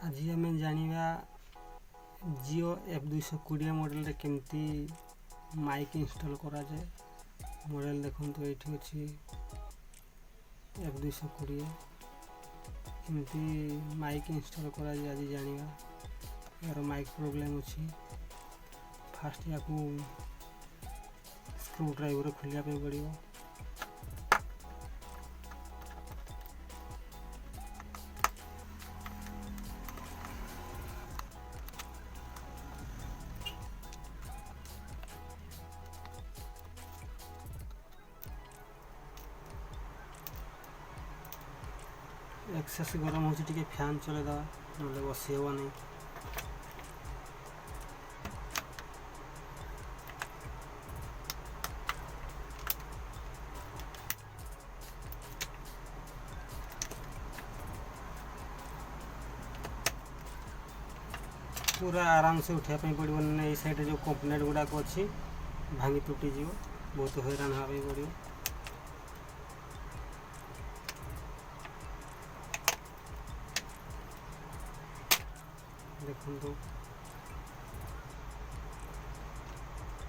आज आम जाना जियो F220 मॉडल केमती माइक इंस्टॉल करा जाए। मॉडल देखो तो ये अच्छी F220 केमती माइक इंस्टॉल करा जाए आज जाना। यार माइक प्रॉब्लम अच्छी फास्ट या स्क्रू ड्राइवर खोलिया पड़ो। एक्सेस गरम हो फैन चले दवा ना बसी हे नहीं। पूरा आराम से उठा पड़ो ना ये साइड जो कंपोनेंट गुड़ाक अच्छी भांगी तुटी जीव बहुत हैरान हाँ पड़ो। देखो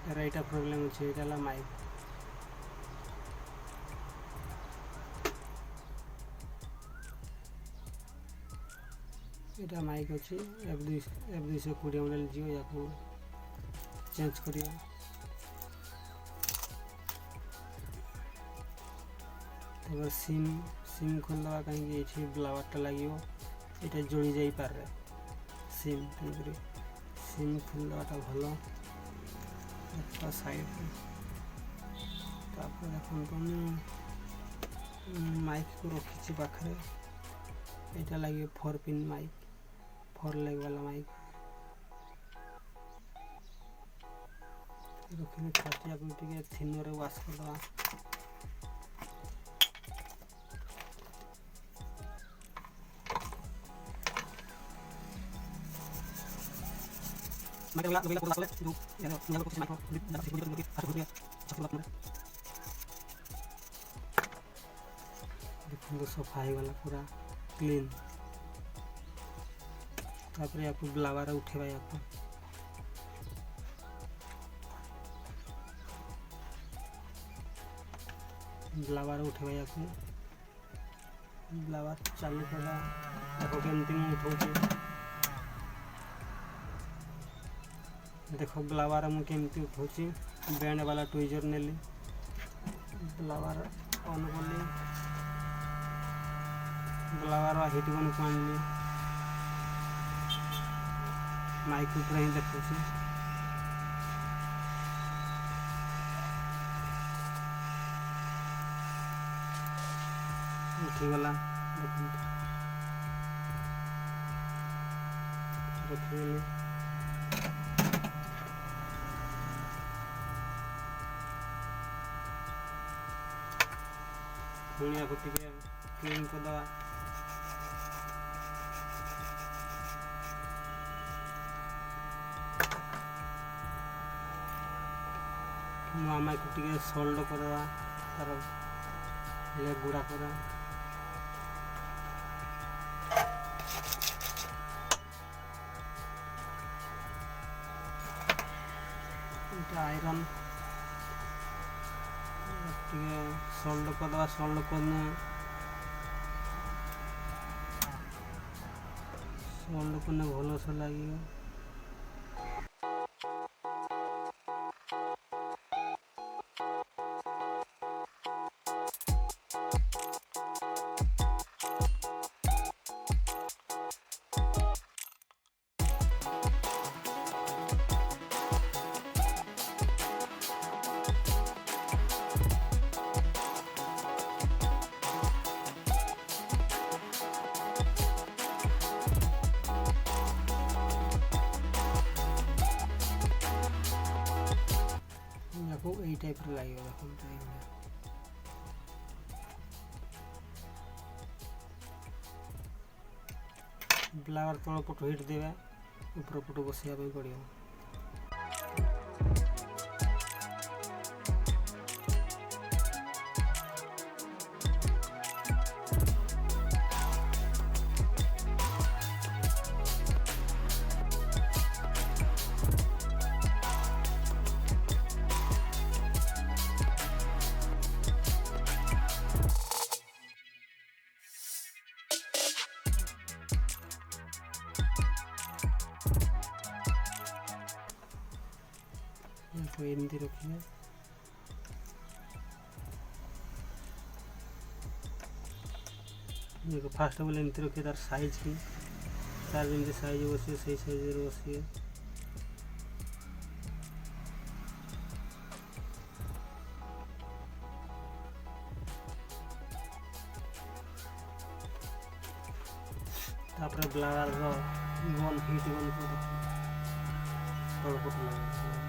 यार यहाँ प्रोब्लेम अच्छे यहाँ माइक यहाँ माइक अच्छी F220 मॉडल जियो या चेंज करिया। सिम खोलवा कहीं ब्लावरटा लगे ये जोड़ी जा पारे सिम खोलवाटा भल साइड देखो तो माइक को रखी पाखे यहाँ लगे 4 पिन माइक 4 लेग वाला माइक रखी फास्ट या थिनर वाश करदे। देखो सफाई वाला पूरा क्लीन। तापर या ब्लावर उठेबा या ब्लावर उठेबा या ब्लावर चालू करा देखो केमती उठाऊँ। देखो ब्लावर मुझे केमती उठाऊँ बैंड वाला ट्विजर नेली ब्लावर ऑन कली ब्लावर हिट गन को आनली माइक ऊपर ही देखो उठीगला रखिए। पुणी आपको क्लीन कर दवा। माइक को सोल्ड करवा तार लेग गुड़ा कर आयरन सोल्ड करदे सोल्ड करने भल से लगे। यही टाइप लगे देखो ब्लावर तल पट हिट देवा ऊपर पट बसैया पड़ो। तो एमती रखिए देखो फास्ट बोले एमती रखिए तार साइज की तार जमी साइज बसिए से साइज बसिए तापर ब्लाउज वन फिट वन तल पट लगा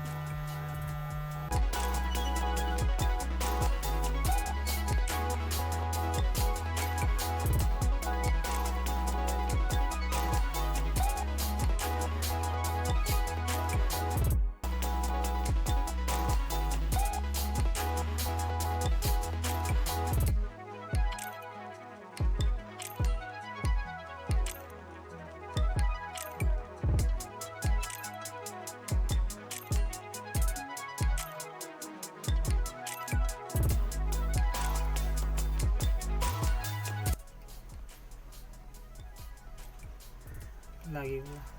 लगी हुआ